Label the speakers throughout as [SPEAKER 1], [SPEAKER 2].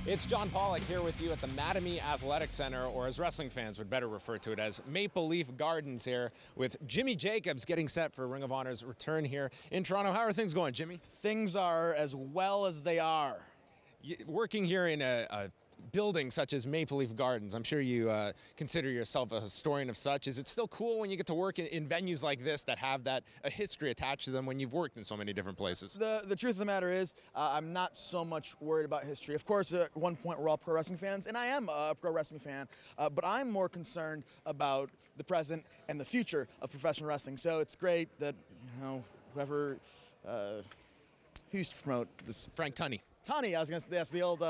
[SPEAKER 1] It's John Pollock here with you at the Mattamy Athletic Center, or as wrestling fans would better refer to it as Maple Leaf Gardens, here with Jimmy Jacobs getting set for Ring of Honor's return here in Toronto. How are things going, Jimmy?
[SPEAKER 2] Things are as well as they are.
[SPEAKER 1] Working here in a building such as Maple Leaf Gardens, I'm sure you consider yourself a historian of such. Is it still cool when you get to work in venues like this that have a history attached to them when you've worked in so many different places?
[SPEAKER 2] The truth of the matter is, I'm not so much worried about history. Of course, at one point we're all pro wrestling fans, and I am a pro wrestling fan, but I'm more concerned about the present and the future of professional wrestling. So it's great that, whoever, who used to promote this?
[SPEAKER 1] Frank Tunney.
[SPEAKER 2] Tunney, I was going to say, that's the old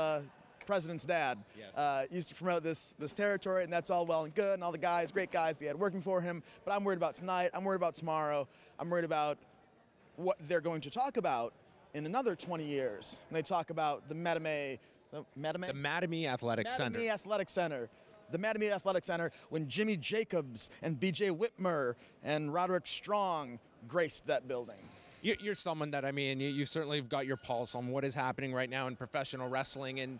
[SPEAKER 2] president's dad.
[SPEAKER 1] Yes.
[SPEAKER 2] Used to promote this territory, and that's all well and good, and all the guys, great guys they had working for him. But I'm worried about tonight. I'm worried about tomorrow. I'm worried about what they're going to talk about in another 20 years. And they talk about the Mattamy
[SPEAKER 1] Athletic Center.
[SPEAKER 2] Mattamy Athletic Center. The Mattamy Athletic Center, when Jimmy Jacobs and B.J. Whitmer and Roderick Strong graced that building.
[SPEAKER 1] You're someone that, you certainly have got your pulse on what is happening right now in professional wrestling. And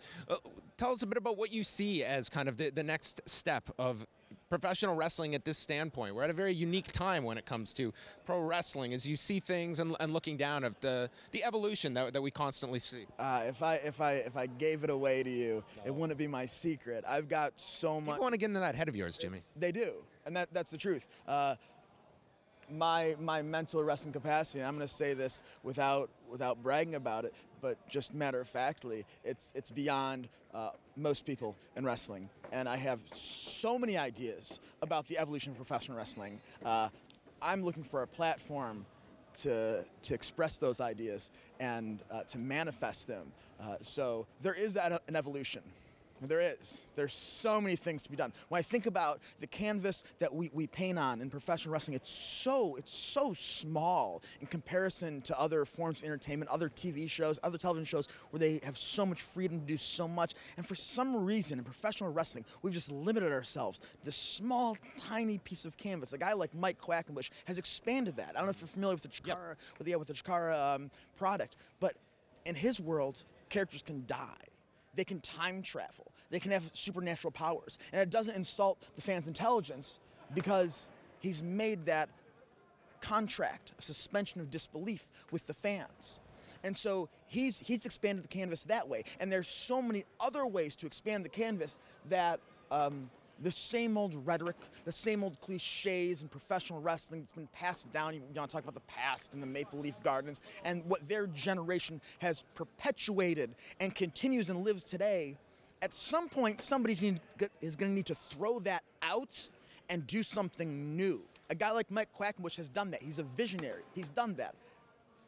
[SPEAKER 1] tell us a bit about what you see as kind of the next step of professional wrestling at this standpoint. We're at a very unique time when it comes to pro wrestling, as you see things and looking down at the evolution that we constantly see.
[SPEAKER 2] If I gave it away to you, it wouldn't be my secret. I've got so much.
[SPEAKER 1] People want to get into that head of yours, Jimmy.
[SPEAKER 2] They do, and that's the truth. My mental wrestling capacity, and I'm going to say this without bragging about it, but just matter-of-factly, it's beyond most people in wrestling. And I have so many ideas about the evolution of professional wrestling. I'm looking for a platform to express those ideas and to manifest them. So there is an evolution. There is. There's so many things to be done. When I think about the canvas that we paint on in professional wrestling, it's so small in comparison to other forms of entertainment, other TV shows, other television shows where they have so much freedom to do so much. And for some reason, in professional wrestling, we've just limited ourselves to this small, tiny piece of canvas. A guy like Mike Quackenbush has expanded that. I don't know if you're familiar with the Chikara, with the Chikara product, but in his world, characters can die. They can time travel. They can have supernatural powers. And it doesn't insult the fan's intelligence because he's made that contract, a suspension of disbelief with the fans. And so he's expanded the canvas that way. And there's so many other ways to expand the canvas that the same old rhetoric, the same old cliches in professional wrestling that's been passed down. You want to talk about the past and the Maple Leaf Gardens and what their generation has perpetuated and continues and lives today. At some point, somebody's is going to need to throw that out and do something new. A guy like Mike Quackenbush has done that. He's a visionary. He's done that.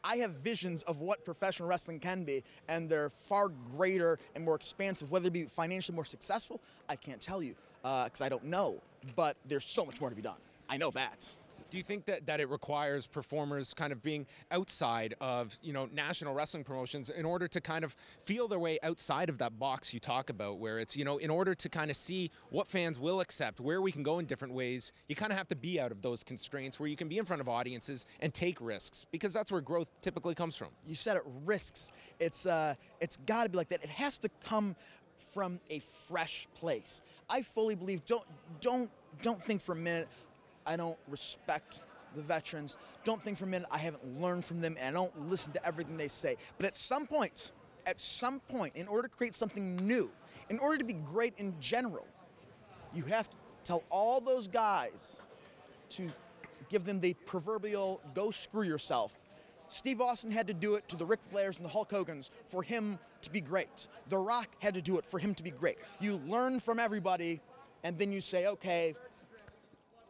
[SPEAKER 2] I have visions of what professional wrestling can be, and they're far greater and more expansive. Whether it be financially more successful, I can't tell you, because I don't know. But there's so much more to be done. I know that.
[SPEAKER 1] Do you think that it requires performers kind of being outside of, national wrestling promotions in order to kind of feel their way outside of that box you talk about, where it's, in order to kind of see what fans will accept, where we can go in different ways, you kind of have to be out of those constraints where you can be in front of audiences and take risks, because that's where growth typically comes from.
[SPEAKER 2] You said it, risks. It's got to be like that. It has to come from a fresh place. I fully believe, don't think for a minute I don't respect the veterans. Don't think for a minute I haven't learned from them and I don't listen to everything they say. But at some point, in order to create something new, in order to be great in general, you have to tell all those guys to give them the proverbial go screw yourself. Steve Austin had to do it to the Ric Flairs and the Hulk Hogans for him to be great. The Rock had to do it for him to be great. You learn from everybody and then you say, okay,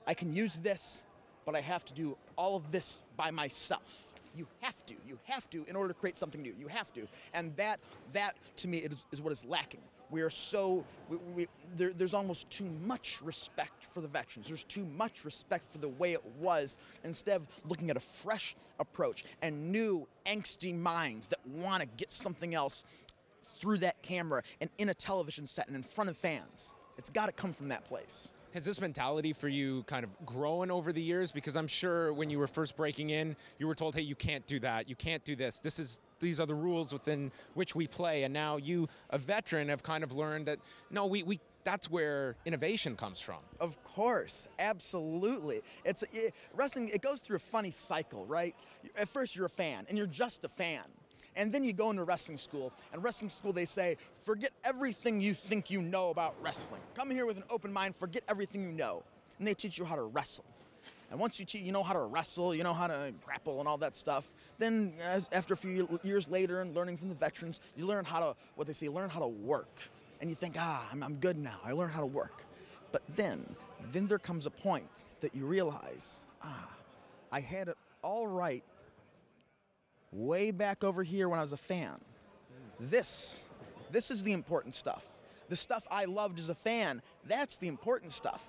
[SPEAKER 2] I can use this, but I have to do all of this by myself. You have to, in order to create something new. You have to. And that to me, is what is lacking. We are there's almost too much respect for the veterans. There's too much respect for the way it was, instead of looking at a fresh approach and new angsty minds that want to get something else through that camera and in a television set and in front of fans. It's got to come from that place.
[SPEAKER 1] Has this mentality for you kind of grown over the years? Because I'm sure when you were first breaking in, you were told, hey, you can't do that, you can't do this. These are the rules within which we play. And now you, a veteran, have kind of learned that, no, we that's where innovation comes from.
[SPEAKER 2] Of course, absolutely. Wrestling, it goes through a funny cycle, right? At first you're a fan, and you're just a fan. And then you go into wrestling school, and wrestling school they say, forget everything you think you know about wrestling. Come here with an open mind, forget everything you know. And they teach you how to wrestle. And once you know how to wrestle, you know how to grapple and all that stuff, then after a few years later and learning from the veterans, you learn how to, what they say, learn how to work. And you think, I'm good now, I learned how to work. But then there comes a point that you realize, I had it all right way back over here when I was a fan. This is the important stuff. The stuff I loved as a fan, that's the important stuff.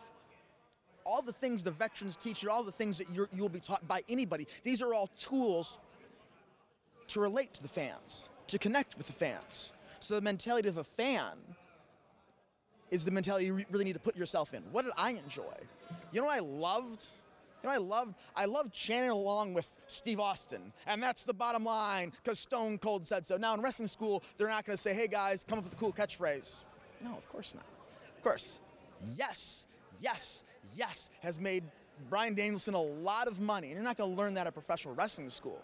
[SPEAKER 2] All the things the veterans teach you, all the things that you'll be taught by anybody, these are all tools to relate to the fans, to connect with the fans. So the mentality of a fan is the mentality you really need to put yourself in. What did I enjoy? You know what I loved? I loved chanting along with Steve Austin, and that's the bottom line, because Stone Cold said so. Now in wrestling school, they're not going to say, hey guys, come up with a cool catchphrase. No, of course not. Of course. Yes has made Bryan Danielson a lot of money, and you're not going to learn that at professional wrestling school.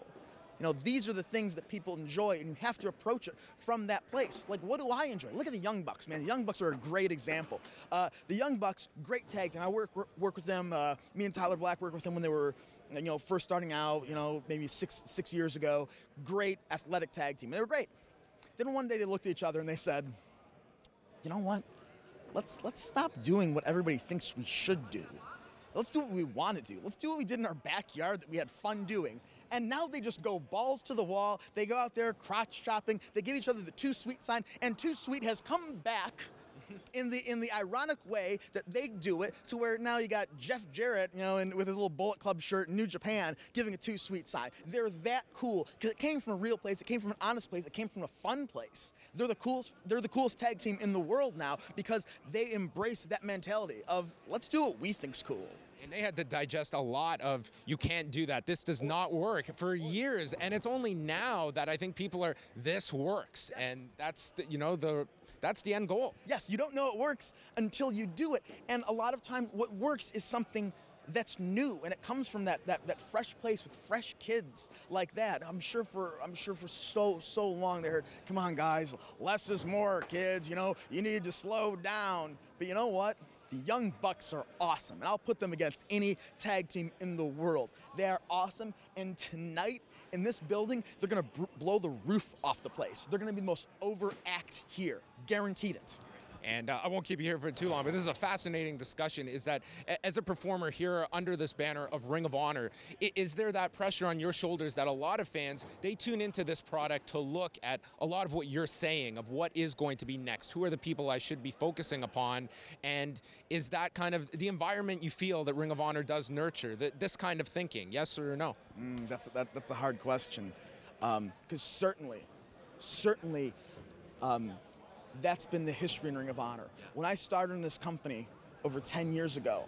[SPEAKER 2] You know, these are the things that people enjoy, and you have to approach it from that place. Like, what do I enjoy? Look at the Young Bucks, man. The Young Bucks are a great example. The Young Bucks, great tag team. I work with them. Me and Tyler Black worked with them when they were, first starting out. Maybe six years ago. Great athletic tag team. They were great. Then one day they looked at each other and they said, "You know what? Let's stop doing what everybody thinks we should do. Let's do what we want to do. Let's do what we did in our backyard that we had fun doing." And now they just go balls to the wall. They go out there crotch chopping. They give each other the Too Sweet sign. And Too Sweet has come back in the ironic way that they do it, to where now you got Jeff Jarrett, with his little Bullet Club shirt in New Japan, giving a Too Sweet sign. They're that cool because it came from a real place. It came from an honest place. It came from a fun place. They're the coolest tag team in the world now because they embrace that mentality of let's do what we think's cool.
[SPEAKER 1] And they had to digest a lot of, you can't do that, this does not work, for years. And it's only now that I think people are, this works. Yes. And that's, that's the end goal.
[SPEAKER 2] Yes, you don't know it works until you do it. And a lot of time, what works is something that's new, and it comes from that fresh place with fresh kids like that. I'm sure for so long they heard, come on guys, less is more, kids, you need to slow down. But you know what? The Young Bucks are awesome, and I'll put them against any tag team in the world. They are awesome, and tonight in this building, they're going to blow the roof off the place. They're going to be the most over act here. Guaranteed it.
[SPEAKER 1] And I won't keep you here for too long, but this is a fascinating discussion, is that as a performer here under this banner of Ring of Honor, is there that pressure on your shoulders that a lot of fans, they tune into this product to look at a lot of what you're saying, of what is going to be next, who are the people I should be focusing upon, and is that kind of the environment you feel that Ring of Honor does nurture, this kind of thinking, yes or no?
[SPEAKER 2] That's a hard question, because certainly, that's been the history in Ring of Honor. When I started in this company over 10 years ago,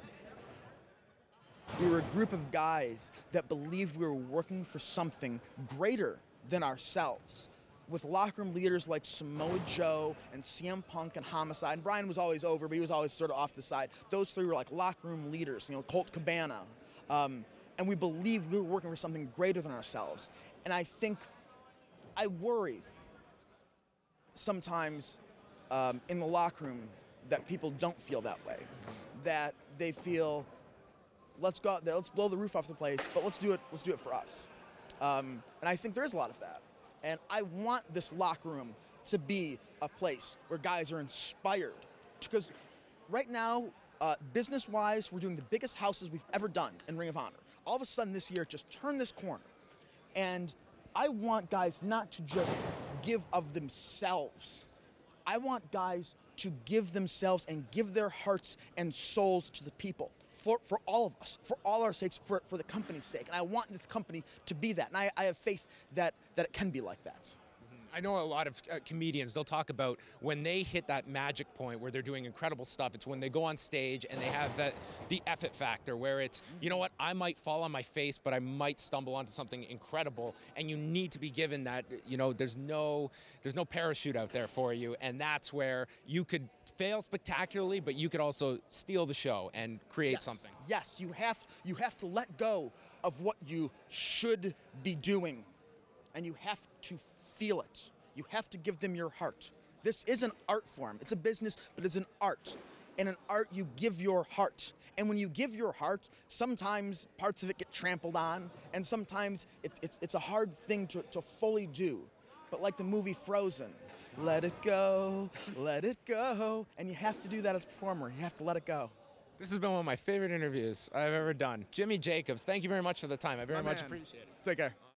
[SPEAKER 2] we were a group of guys that believed we were working for something greater than ourselves, with locker room leaders like Samoa Joe and CM Punk and Homicide. And Brian was always over, but he was always sort of off the side. Those three were like locker room leaders, Colt Cabana. And we believed we were working for something greater than ourselves. And I worry sometimes in the locker room that people don't feel that way, that they feel, let's go out there, let's blow the roof off the place, but let's do it for us. And I think there is a lot of that. And I want this locker room to be a place where guys are inspired, because right now, business-wise, we're doing the biggest houses we've ever done in Ring of Honor. All of a sudden this year, just turned this corner. And I want guys not to just give of themselves. I want guys to give themselves and give their hearts and souls to the people, for all of us, for all our sakes, for the company's sake. And I want this company to be that. And I have faith that it can be like that.
[SPEAKER 1] I know a lot of comedians, they'll talk about when they hit that magic point where they're doing incredible stuff. It's when they go on stage and they have the effort factor where it's, you know what, I might fall on my face, but I might stumble onto something incredible. And you need to be given that, you know, there's no parachute out there for you. And that's where you could fail spectacularly, but you could also steal the show and create something.
[SPEAKER 2] Yes, you have to let go of what you should be doing, and you have to feel it. You have to give them your heart. This is an art form. It's a business, but it's an art. In an art, you give your heart. And when you give your heart, sometimes parts of it get trampled on, and sometimes it's a hard thing to fully do. But like the movie Frozen, let it go, let it go. And you have to do that as a performer. You have to let it go.
[SPEAKER 1] This has been one of my favorite interviews I've ever done. Jimmy Jacobs, thank you very much for the time. I very much appreciate it.
[SPEAKER 2] Take care.